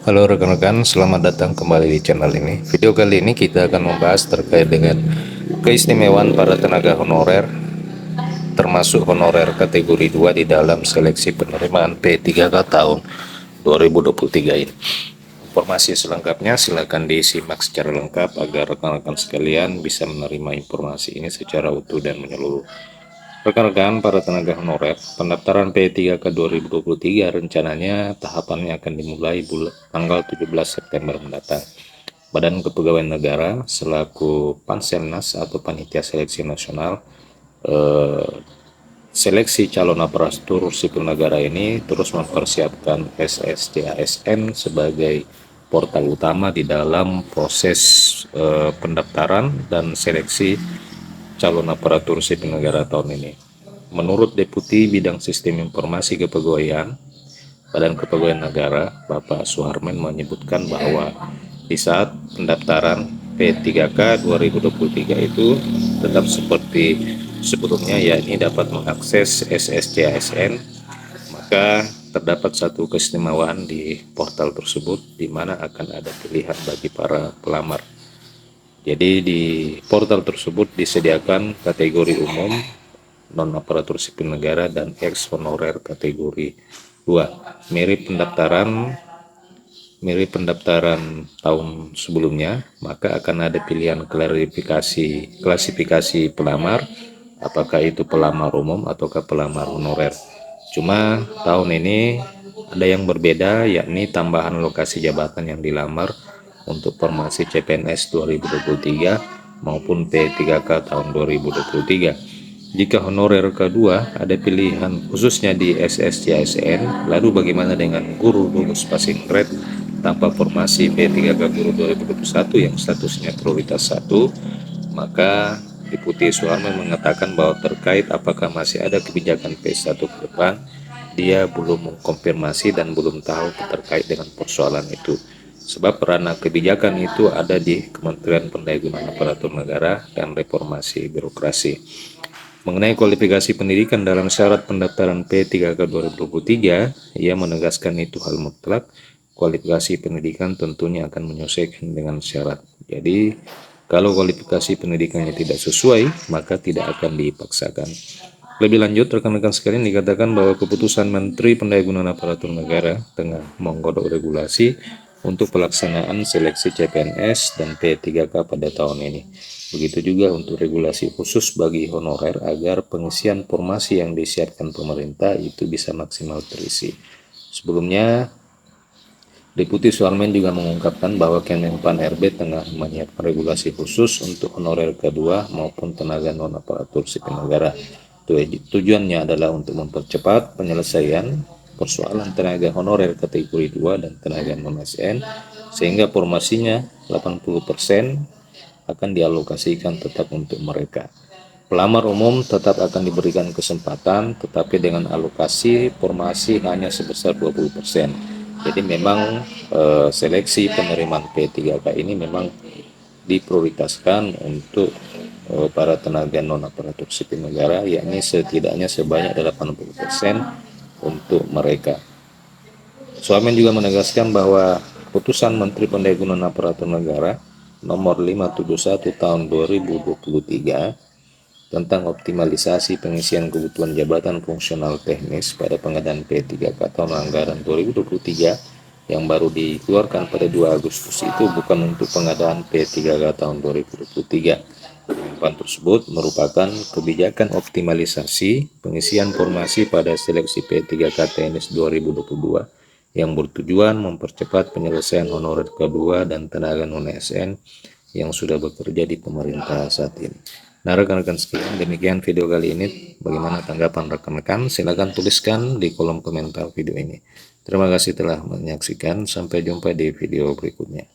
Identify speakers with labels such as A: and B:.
A: Halo rekan-rekan, selamat datang kembali di channel ini. Video kali ini kita akan membahas terkait dengan keistimewaan para tenaga honorer, termasuk honorer kategori 2 di dalam seleksi penerimaan P3K tahun 2023 ini. Informasi selengkapnya silakan disimak secara lengkap agar rekan-rekan sekalian bisa menerima informasi ini secara utuh dan menyeluruh. Rekan-rekan para tenaga honorer, pendaftaran P3K 2023 rencananya tahapannya akan dimulai tanggal 17 September mendatang. Badan Kepegawaian Negara selaku Panselnas atau Panitia Seleksi Nasional seleksi calon aparatur sipil negara ini terus mempersiapkan SSCASN sebagai portal utama di dalam proses pendaftaran dan seleksi calon aparatur sipil negara tahun ini. Menurut Deputi Bidang Sistem Informasi Kepegawaian, Badan Kepegawaian Negara, Bapak Suharmen menyebutkan bahwa di saat pendaftaran P3K 2023 itu tetap seperti sebelumnya, yakni dapat mengakses SSCASN, maka terdapat satu keistimewaan di portal tersebut di mana akan ada pilihan bagi para pelamar. Jadi di portal tersebut disediakan kategori umum, non-aparatur sipil negara, dan ex honorer kategori 2. Mirip pendaftaran tahun sebelumnya, maka akan ada pilihan klasifikasi pelamar, apakah itu pelamar umum ataukah pelamar honorer. Cuma tahun ini ada yang berbeda, yakni tambahan lokasi jabatan yang dilamar untuk formasi CPNS 2023 maupun P3K tahun 2023. Jika honorer kedua ada pilihan khususnya di SSCASN, lalu bagaimana dengan guru lulus passing grade tanpa formasi P3K guru 2021 yang statusnya prioritas 1, maka Deputi Suharman mengatakan bahwa terkait apakah masih ada kebijakan P1 ke depan, dia belum mengkonfirmasi dan belum tahu terkait dengan persoalan itu. Sebab ranah kebijakan itu ada di Kementerian Pendayagunaan Aparatur Negara dan Reformasi Birokrasi. Mengenai kualifikasi pendidikan dalam syarat pendaftaran P3K 2023, ia menegaskan itu hal mutlak. Kualifikasi pendidikan tentunya akan menyesuaikan dengan syarat. Jadi, kalau kualifikasi pendidikannya tidak sesuai, maka tidak akan dipaksakan. Lebih lanjut, rekan-rekan sekalian, dikatakan bahwa keputusan Menteri Pendayagunaan Aparatur Negara tengah menggodok regulasi untuk pelaksanaan seleksi CPNS dan P3K pada tahun ini. Begitu juga untuk regulasi khusus bagi honorer agar pengisian formasi yang disiapkan pemerintah itu bisa maksimal terisi. Sebelumnya, Deputi Suharmen juga mengungkapkan bahwa Kemenpan RB tengah menyiapkan regulasi khusus untuk honorer kedua maupun tenaga non-aparatur sipil negara. Tujuannya adalah untuk mempercepat penyelesaian persoalan tenaga honorer kategori 2 dan tenaga non-ASN, sehingga formasinya 80% akan dialokasikan tetap untuk mereka. Pelamar umum tetap akan diberikan kesempatan, tetapi dengan alokasi formasi hanya sebesar 20%. Jadi memang seleksi penerimaan P3K ini memang diprioritaskan untuk para tenaga non-aparatur sipil negara, yakni setidaknya sebanyak 80% untuk mereka. Suharmen juga menegaskan bahwa putusan Menteri Pendayagunaan Aparatur Negara nomor 571 tahun 2023 tentang optimalisasi pengisian kebutuhan jabatan fungsional teknis pada pengadaan P3K tahun anggaran 2023 yang baru dikeluarkan pada 2 Agustus itu bukan untuk pengadaan P3K tahun 2023. Pengumuman tersebut merupakan kebijakan optimalisasi pengisian formasi pada seleksi P3K TNS 2022 yang bertujuan mempercepat penyelesaian honorer kedua dan tenaga non-ASN yang sudah bekerja di pemerintah saat ini. Nah, rekan-rekan sekalian, demikian video kali ini. Bagaimana tanggapan rekan-rekan? Silakan tuliskan di kolom komentar video ini. Terima kasih telah menyaksikan. Sampai jumpa di video berikutnya.